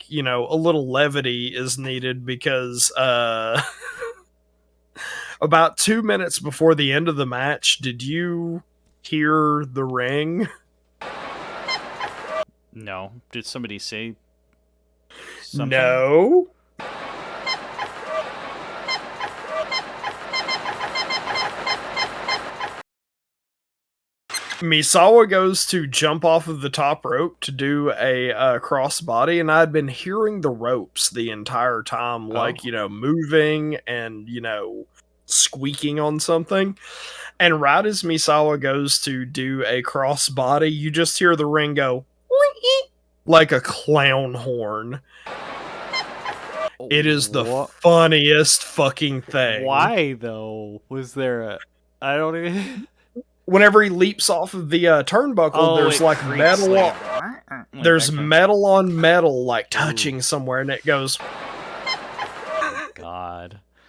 you know, a little levity is needed because about 2 minutes before the end of the match, did you hear the ring? No. Did somebody say something? No. Misawa goes to jump off of the top rope to do a crossbody, and I'd been hearing the ropes the entire time, like, you know, moving and, you know, squeaking on something. And right as Misawa goes to do a crossbody, you just hear the ring go like a clown horn. It is the funniest fucking thing. Why, though? Was there a... I don't even... Whenever he leaps off of the turnbuckle, there's like metal on, there's metal on metal like touching somewhere, and it goes God.